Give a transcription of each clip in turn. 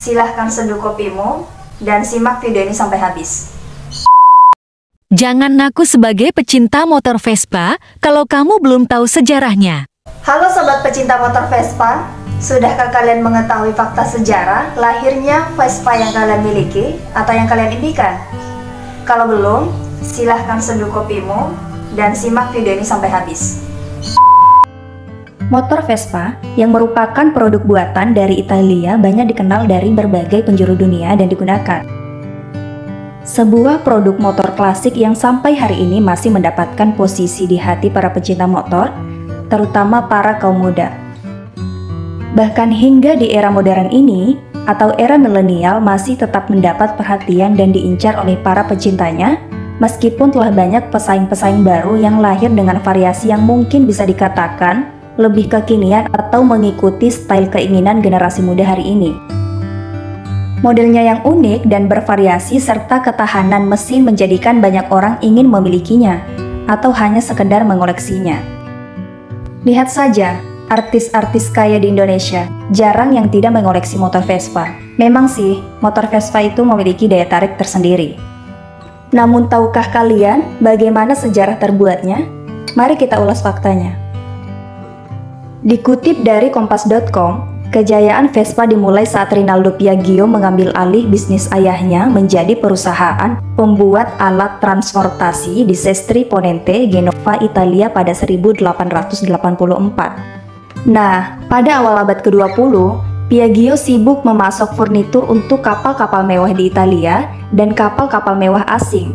Silahkan seduh kopimu dan simak video ini sampai habis. Jangan ngaku sebagai pecinta motor Vespa kalau kamu belum tahu sejarahnya. Halo sobat pecinta motor Vespa, sudahkah kalian mengetahui fakta sejarah lahirnya Vespa yang kalian miliki atau yang kalian impikan? Kalau belum, silahkan seduh kopimu dan simak video ini sampai habis. Motor Vespa yang merupakan produk buatan dari Italia banyak dikenal dari berbagai penjuru dunia dan digunakan. Sebuah produk motor klasik yang sampai hari ini masih mendapatkan posisi di hati para pecinta motor, terutama para kaum muda. Bahkan hingga di era modern ini, atau era milenial masih tetap mendapat perhatian dan diincar oleh para pecintanya, meskipun telah banyak pesaing-pesaing baru yang lahir dengan variasi yang mungkin bisa dikatakan lebih kekinian atau mengikuti style keinginan generasi muda hari ini. Modelnya yang unik dan bervariasi serta ketahanan mesin menjadikan banyak orang ingin memilikinya atau hanya sekedar mengoleksinya. Lihat saja, artis-artis kaya di Indonesia jarang yang tidak mengoleksi motor Vespa. Memang sih, motor Vespa itu memiliki daya tarik tersendiri. Namun tahukah kalian bagaimana sejarah terbuatnya? Mari kita ulas faktanya. Dikutip dari kompas.com, kejayaan Vespa dimulai saat Rinaldo Piaggio mengambil alih bisnis ayahnya menjadi perusahaan pembuat alat transportasi di Sestri Ponente, Genova, Italia pada 1884. Nah, pada awal abad ke-20, Piaggio sibuk memasok furnitur untuk kapal-kapal mewah di Italia dan kapal-kapal mewah asing.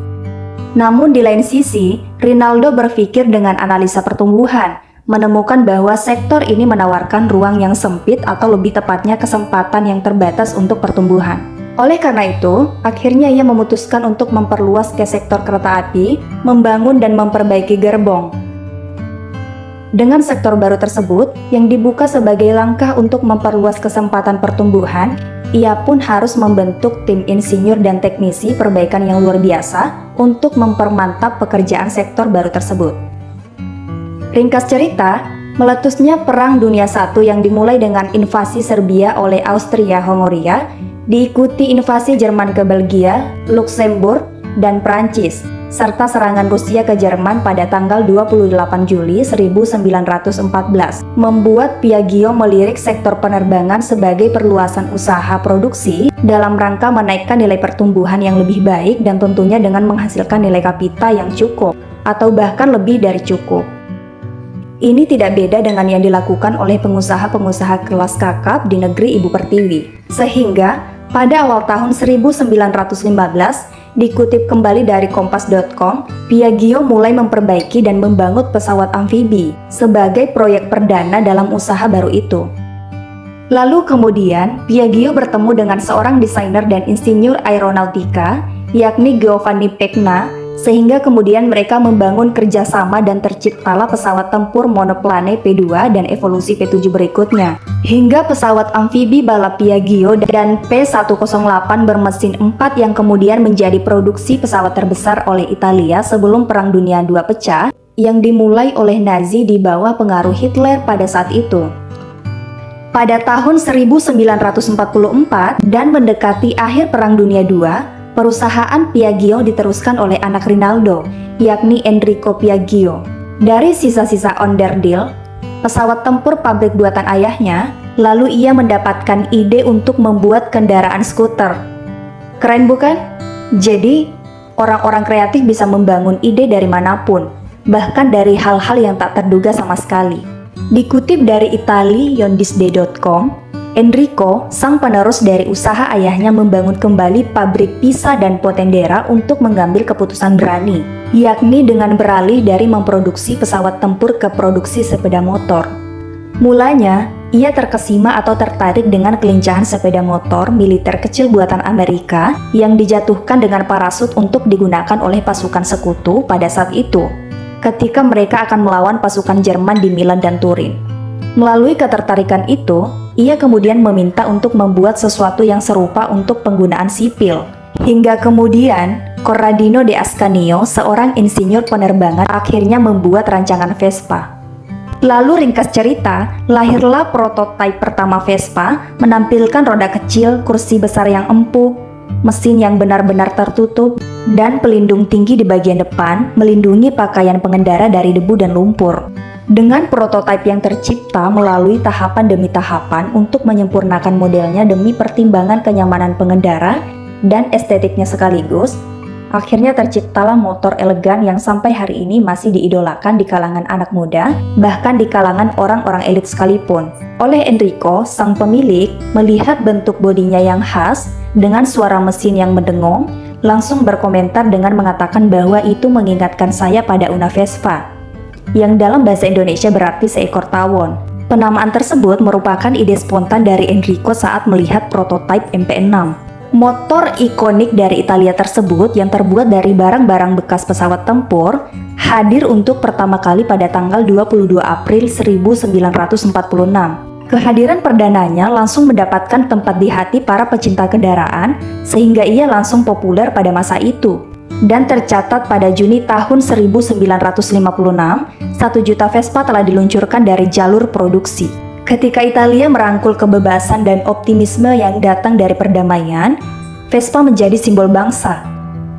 Namun di lain sisi, Rinaldo berpikir dengan analisa pertumbuhan, menemukan bahwa sektor ini menawarkan ruang yang sempit atau lebih tepatnya kesempatan yang terbatas untuk pertumbuhan. Oleh karena itu, akhirnya ia memutuskan untuk memperluas ke sektor kereta api, membangun dan memperbaiki gerbong. Dengan sektor baru tersebut, yang dibuka sebagai langkah untuk memperluas kesempatan pertumbuhan, ia pun harus membentuk tim insinyur dan teknisi perbaikan yang luar biasa untuk mempermantap pekerjaan sektor baru tersebut. Ringkas cerita, meletusnya Perang Dunia I yang dimulai dengan invasi Serbia oleh Austria-Hongaria, diikuti invasi Jerman ke Belgia, Luxembourg, dan Prancis, serta serangan Rusia ke Jerman pada tanggal 28 Juli 1914, membuat Piaggio melirik sektor penerbangan sebagai perluasan usaha produksi dalam rangka menaikkan nilai pertumbuhan yang lebih baik dan tentunya dengan menghasilkan nilai kapital yang cukup, atau bahkan lebih dari cukup. Ini tidak beda dengan yang dilakukan oleh pengusaha-pengusaha kelas kakap di negeri Ibu Pertiwi. Sehingga, pada awal tahun 1915, dikutip kembali dari kompas.com, Piaggio mulai memperbaiki dan membangun pesawat amfibi sebagai proyek perdana dalam usaha baru itu. Lalu kemudian, Piaggio bertemu dengan seorang desainer dan insinyur aeronautika, yakni Giovanni Pecna, sehingga kemudian mereka membangun kerjasama dan terciptalah pesawat tempur monoplane P2 dan evolusi P7 berikutnya. Hingga pesawat amfibi balap Piaggio dan P108 bermesin 4 yang kemudian menjadi produksi pesawat terbesar oleh Italia sebelum Perang Dunia II pecah, yang dimulai oleh Nazi di bawah pengaruh Hitler pada saat itu. Pada tahun 1944 dan mendekati akhir Perang Dunia II, perusahaan Piaggio diteruskan oleh anak Rinaldo, yakni Enrico Piaggio. Dari sisa-sisa onderdil pesawat tempur pabrik buatan ayahnya, lalu ia mendapatkan ide untuk membuat kendaraan skuter. Keren bukan? Jadi, orang-orang kreatif bisa membangun ide dari manapun, bahkan dari hal-hal yang tak terduga sama sekali. Dikutip dari Italiondisde.com, Enrico, sang penerus dari usaha ayahnya, membangun kembali pabrik Pisa dan Potendera untuk mengambil keputusan berani, yakni dengan beralih dari memproduksi pesawat tempur ke produksi sepeda motor. Mulanya, ia terkesima atau tertarik dengan kelincahan sepeda motor militer kecil buatan Amerika yang dijatuhkan dengan parasut untuk digunakan oleh pasukan sekutu pada saat itu, ketika mereka akan melawan pasukan Jerman di Milan dan Turin. Melalui ketertarikan itu, ia kemudian meminta untuk membuat sesuatu yang serupa untuk penggunaan sipil. Hingga kemudian, Corradino de Ascanio, seorang insinyur penerbangan, akhirnya membuat rancangan Vespa. Lalu ringkas cerita, lahirlah prototipe pertama Vespa menampilkan roda kecil, kursi besar yang empuk, mesin yang benar-benar tertutup, dan pelindung tinggi di bagian depan melindungi pakaian pengendara dari debu dan lumpur. Dengan prototipe yang tercipta melalui tahapan demi tahapan untuk menyempurnakan modelnya demi pertimbangan kenyamanan pengendara dan estetiknya sekaligus, akhirnya terciptalah motor elegan yang sampai hari ini masih diidolakan di kalangan anak muda, bahkan di kalangan orang-orang elit sekalipun. Oleh Enrico, sang pemilik, melihat bentuk bodinya yang khas dengan suara mesin yang mendengung, langsung berkomentar dengan mengatakan bahwa itu mengingatkan saya pada Una Vespa, yang dalam bahasa Indonesia berarti seekor tawon. Penamaan tersebut merupakan ide spontan dari Enrico saat melihat prototipe MP6. Motor ikonik dari Italia tersebut yang terbuat dari barang-barang bekas pesawat tempur hadir untuk pertama kali pada tanggal 22 April 1946. Kehadiran perdananya langsung mendapatkan tempat di hati para pecinta kendaraan sehingga ia langsung populer pada masa itu. Dan tercatat pada Juni tahun 1956, 1 juta Vespa telah diluncurkan dari jalur produksi. Ketika Italia merangkul kebebasan dan optimisme yang datang dari perdamaian, Vespa menjadi simbol bangsa.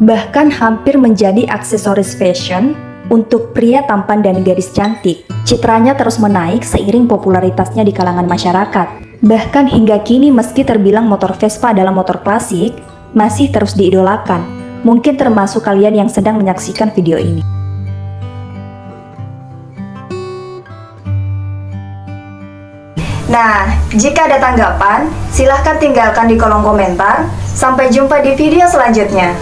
Bahkan hampir menjadi aksesoris fashion untuk pria tampan dan gadis cantik. Citranya terus menaik seiring popularitasnya di kalangan masyarakat. Bahkan hingga kini meski terbilang motor Vespa adalah motor klasik, masih terus diidolakan. Mungkin termasuk kalian yang sedang menyaksikan video ini. Nah, jika ada tanggapan, silahkan tinggalkan di kolom komentar. Sampai jumpa di video selanjutnya.